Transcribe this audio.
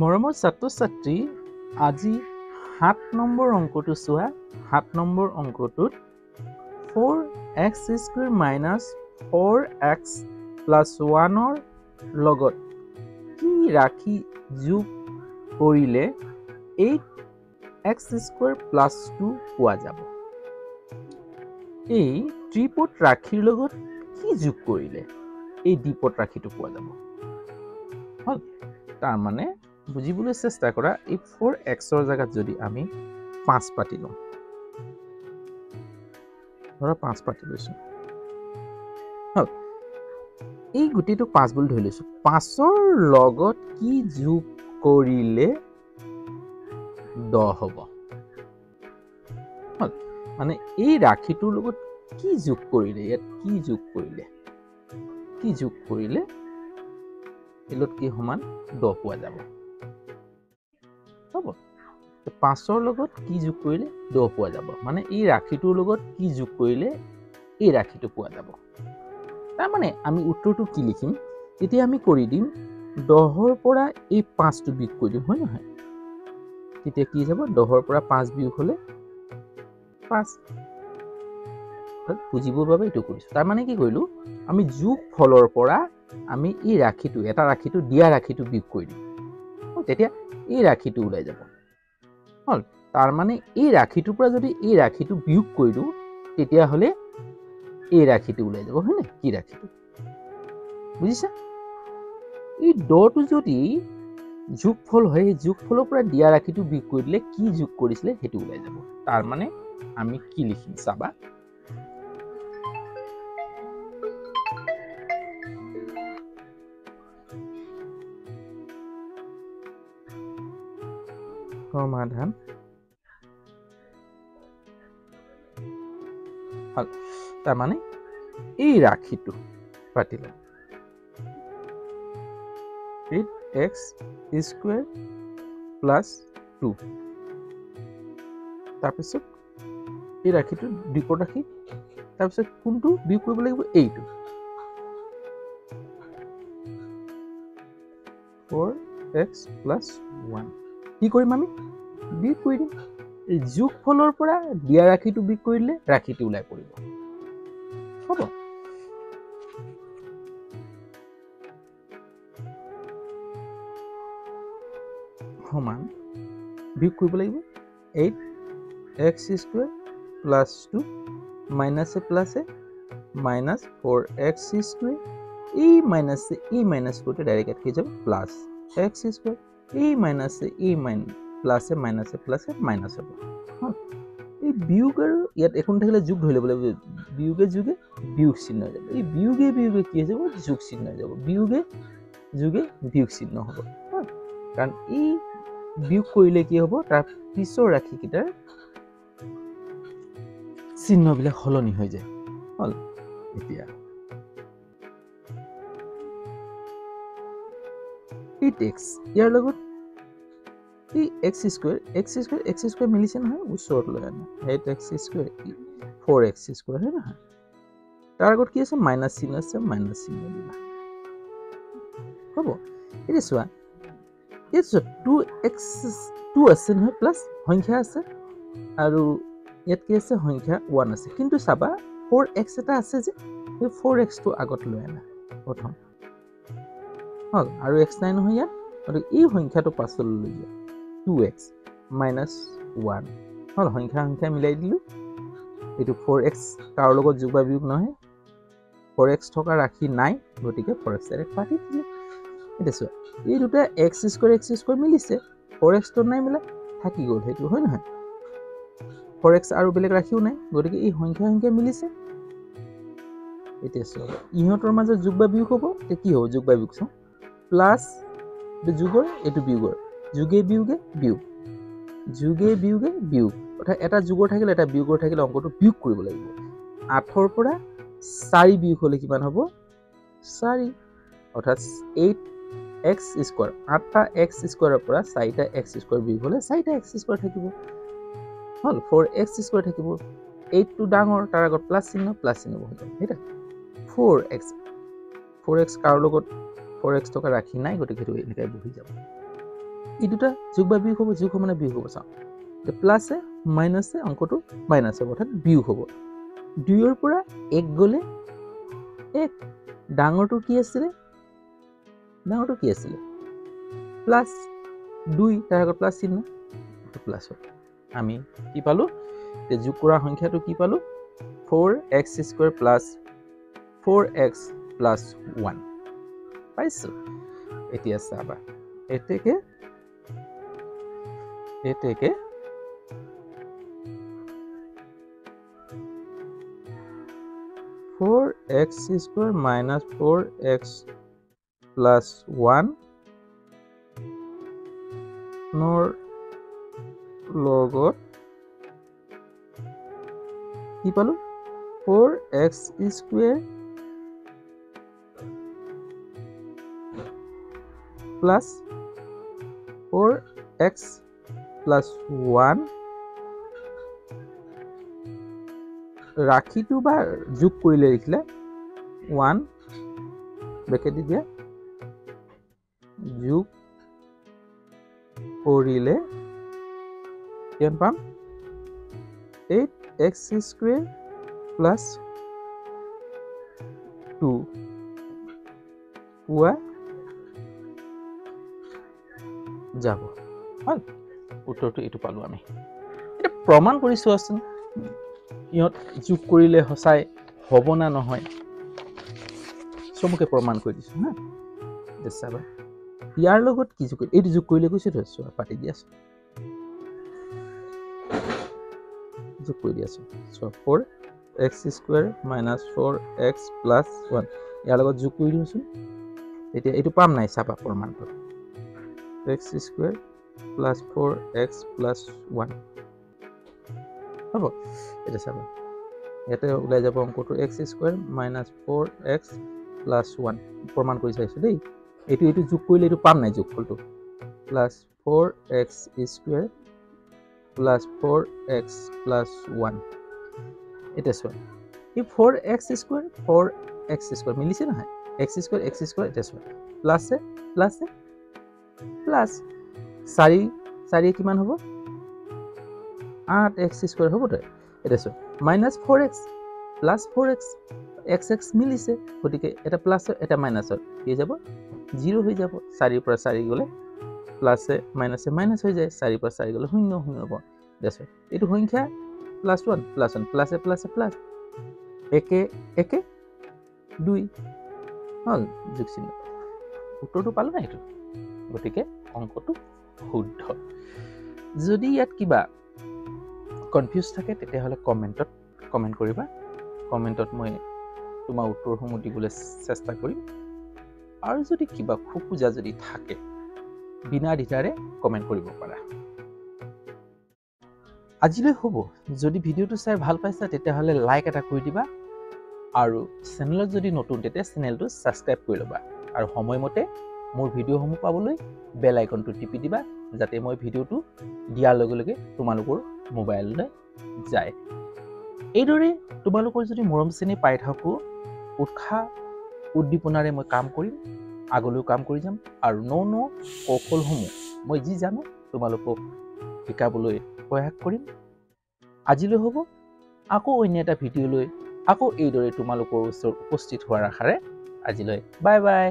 মৰমৰ ছাত্ৰ-ছাত্ৰী আজি 7 নম্বৰ অংকটো চোৱা। 7 নম্বৰ অংকটোত 4x² - 4x + 1 লগত কি ৰাখি যোগ কৰিলে 8x² + 2 পোৱা যাব। এই ত্ৰিপদ ৰাশিৰ লগত কি যোগ কৰিলে এই দ্বিপদ ৰাশিটো পোৱা যাব। হল, তাৰ মানে বুজিবলৈ চেষ্টা কৰা। এই 4xৰ জাগাত যদি আমি 5 পাতি লওঁ, ধৰা 5 পাতি লৈছো, হল, এই গোটেইটো 5 বুলি ধৰি লৈছো। 5ৰ লগত কি যোগ কৰিলে 10 হ'ব। হল, মানে এই ৰাশিটোৰ লগত কি যোগ কৰিলে, ইয়াত কি যোগ কৰিলে এলত কি সমান 10 পোৱা যাব। হ'ব, 5ৰ লগত কি যোগ কৰিলে 10 পোৱা যাব, মানে এই ৰাশিটোৰ লগত কি যোগ কৰিলে এই ৰাশিটো পোৱা যাব। তাৰ মানে আমি উত্তৰটো কি লিখিম, তেতিয়া আমি কৰি দিম 10ৰ পৰা এই 5টো বিয়োগ কৰি দিম, হয় নহয়? তেতিয়া কি যাব, 10ৰ পৰা 5 বিয়োগ হলে 5। বুজিবৰ বাবে এইটো কৰিছো। তাৰ মানে কি কৰিলো, আমি যোগ ফলৰ পৰা আমি এই ৰাশিটো, এটা ৰাশিটো দিয়া ৰাশিটো বিয়োগ কৰি দিম, তেতিয়া এই ৰাশিটো ওলাই যাব। হল, তাৰ মানে এই ৰাশিটোৰ পৰা যদি এই ৰাশিটো বিয়োগ কৰি দিওঁ তেতিয়াহ'লে এই ৰাশিটো ওলাই যাব, হয় নে? কি ৰাশিটো বুজিছা? এই 10টো যদি যোগফল হয়, এই যোগফলৰ পৰা দিয়া ৰাশিটো বিয়োগ কৰি দিলে কি যোগ কৰিছিলে সেইটো ওলাই যাব। তাৰ মানে আমি কি লিখিম চাবা, সমাধান। হল, তাৰ মানে এই ৰাশিটো পাতিলে 8x² + 2। তাৰপিছত এই ৰাশিটো দ্বিপদ ৰাশি, তাৰপিছত কোনটো বিয়োগ কৰিব লাগিব, এইটো 4x + 1। কি কৰিম আমি, বিয়োগ কৰি দিম। এই যোগফলৰ পৰা দিয়া ৰাশিটো বিয়োগ কৰি দিলে ৰাশিটো ওলাই পৰিব। হ'ব, সমান বিয়োগ কৰিব লাগিব 8x² + 2 মাইনাছে প্লাছে -4x², এই মাইনাছে এই মাইনাছ কৰোঁতে ডাইৰেক্ট ইয়াত কি যাব, প্লাছ x², এই মাইনাছে এই প্লাছে মাইনাছে প্লাছে মাইনাছ হ'ব। এই বিয়োগ আৰু ইয়াত এখন থাকিলে যোগ ধৰি ল'ব লাগিব, বিয়োগে যোগে বিয়োগ চিহ্ন হৈ যাব। এই বিয়োগে বিয়োগে কি হৈ যাব, যোগ চিহ্ন হৈ যাব। বিয়োগে যোগে বিয়োগ চিহ্ন হ'ব, কাৰণ এই বিয়োগ কৰিলে কি হ'ব, তাৰ পিছৰ ৰাশিকেইটাৰ চিহ্নবিলাক সলনি হৈ যায়। হল, এতিয়া 8x ইয়াৰ লগত এই x² মিলিছে নহয়, ওচৰত লৈ আনো 8x², 4x², হয় নহয়? তাৰ আগত কি আছে, মাইনাছ চিহ্ন আছে, মাইনাছ চিহ্ন দিবা। হ'ব, এতিয়া চোৱা, এই 2 আছে নহয়, প্লাছ সংখ্যা আছে, আৰু ইয়াত কি আছে, সংখ্যা 1 আছে। কিন্তু চাবা 4x এটা আছে যে, সেই 4xটো আগত লৈ আনা প্ৰথম। হল, আৰু x নাই নহয় ইয়াত, গতিকে এই সংখ্যাটো পাছলৈ লৈ যোৱা 2x - 1। হল, সংখ্যা মিলাই দিলো। এইটো 4x তাৰ লগত যোগ বা বিয়োগ নহয়, 4x থকা ৰাশি নাই, গতিকে 4x ডাইৰেক্ট পাতি দিলো। এতিয়া চোৱা, এই দুটা x² মিলিছে, 4x টো নাই মিলা, থাকি গ'ল সেইটো, হয় নহয়? 4x আৰু বেলেগ ৰাশিও নাই, গতিকে এই সংখ্যা মিলিছে। এতিয়া চোৱা, ইহঁতৰ মাজত যোগ বা বিয়োগ হ'ব, এতিয়া কি হ'ব, যোগ বা বিয়োগ চাওঁ, প্লাছ যোগৰ, এইটো বিয়োগৰ, যোগে বিয়োগে বিয়োগ, যোগে বিয়োগে বিয়োগ, অৰ্থাৎ এটা যোগৰ থাকিলে এটা বিয়োগৰ থাকিলে অংকটো বিয়োগ কৰিব লাগিব। 8ৰ পৰা 4 বিয়োগ হ'লে কিমান হ'ব, 4, অৰ্থাৎ 8x², 8টা x² পৰা 4টা x² বিয়োগ হ'লে 4টা x² থাকিব। হল, 4x² থাকিব, 8টো ডাঙৰ, তাৰ আগত প্লাছ চিহ্ন বহি যাব, সেইটো 4x। 4x কাৰ লগত 4x থকা ৰাশি নাই, গতিকে সেইটো এনেকৈ বহি যাব। এই দুটা যোগ বা বিয়োগ হ'ব, যোগ হ'ব মানে বিয়োগ হ'ব চাওঁ। প্লাছে মাইনাছে অংকটো মাইনাছ হ'ব, অৰ্থাৎ বিয়োগ হ'ব। 2ৰ পৰা 1 গ'লে 1, ডাঙৰটো কি আছিলে? ডাঙৰটো কি আছিলে? প্লাছ 2, তাৰ আগত প্লাছ চিহ্ন, প্লাছ হ'ব। আমি কি পালোঁ? যোগ কৰা সংখ্যাটো কি পালোঁ? 4x² প্লাছ 4x প্লাছ 1 পাইছোঁ। এতিয়া চাবা, এতেকে 4x² minus 4x plus 1 নৰ লগত কি পালোঁ? 4x² plus 4x plus 1 ৰাখিটো বা যোগ কৰিলে লিখিলে 1 ব্ৰেকেট দি দিয়া, যোগ কৰিলে কিমান পাম? 8x² plus 2 পোৱা যাব। হয়, উত্তৰটো এইটো পালোঁ আমি। এতিয়া প্ৰমাণ কৰি চোৱাচোন, ইহঁত যোগ কৰিলে সঁচাই হ'ব না নহয়। চমুকে প্ৰমাণ কৰি দিছোঁ হা। চাবা, ইয়াৰ লগত কি যোগ কৰি, এইটো যোগ কৰিলে কৈছোঁ তো, চোৱা পাতি দি আছোঁ, যোগ কৰি দি আছোঁ। চোৱা 4x² minus 4x plus 1 ইয়াৰ লগত যোগ কৰি দিওঁচোন। এতিয়া এইটো পাম নাই? চাবা প্ৰমাণটো, x² plus 4x plus 1 হ'ব। এতিয়া চাবা, ইয়াতে ওলাই যাব অংকটো x² minus 4x plus 1 প্ৰমাণ কৰি চাইছোঁ দেই। এইটো যোগ কৰিলে এইটো পাম নাই? যোগফলটো plus 4x² plus 4x plus 1। এতিয়া চোৱা, এই 4x² মিলিছে নহয়? x²। এতিয়া চোৱা, প্লাছে প্লাছে প্লাছ 4 কিমান হ'ব? 8x² হ'ব তই। এতিয়া চোৱা, minus 4x plus 4x, x মিলিছে, গতিকে এটা প্লাছৰ এটা মাইনাছৰ কি হৈ যাব? 0 হৈ যাব। 4ৰ পৰা 4 গ'লে প্লাছে মাইনাছে মাইনাছ হৈ যায়, 4ৰ পৰা 4 গ'লে 0 হ'ব। দেখোন এইটো সংখ্যা +1 প্লাছে প্লাছে প্লাছ, একে 2 হ'ল যোগ চিহ্ন। উত্তৰটো পালোঁ না এইটো, গতিকে অংকটো শুদ্ধ। যদি ইয়াত কিবা কনফিউজ থাকে তেতিয়াহ'লে কমেণ্ট কৰিবা। কমেণ্টত মই তোমাৰ উত্তৰসমূহ দিবলৈ চেষ্টা কৰিম। আৰু যদি কিবা খোকোজা যদি থাকে বিনা দ্বিধাৰে কমেণ্ট কৰিব পাৰা। আজিলৈ হ'ব। যদি ভিডিঅ'টো চাই ভাল পাইছা তেতিয়াহ'লে লাইক এটা কৰি দিবা, আৰু চেনেলত যদি নতুন তেতিয়া চেনেলটো ছাবস্ক্ৰাইব কৰি ল'বা, আৰু সময়মতে মোৰ ভিডিঅ'সমূহ পাবলৈ বেল আইকনটো টিপি দিবা, যাতে মই ভিডিঅ'টো দিয়াৰ লগে লগে তোমালোকৰ মোবাইললৈ যায়। এইদৰে তোমালোকৰ যদি মৰম চেনেহ পাই থাকোঁ, উৎসাহ উদ্দীপনাৰে মই কাম কৰিম, আগলৈও কাম কৰি যাম, আৰু ন কৌশলসমূহ মই যি জানো তোমালোকক শিকাবলৈ প্ৰয়াস কৰিম। আজিলৈ হ'ব। আকৌ অন্য এটা ভিডিঅ'লৈ আকৌ এইদৰে তোমালোকৰ ওচৰত উপস্থিত হোৱাৰ আশাৰে আজিলৈ বাই বাই।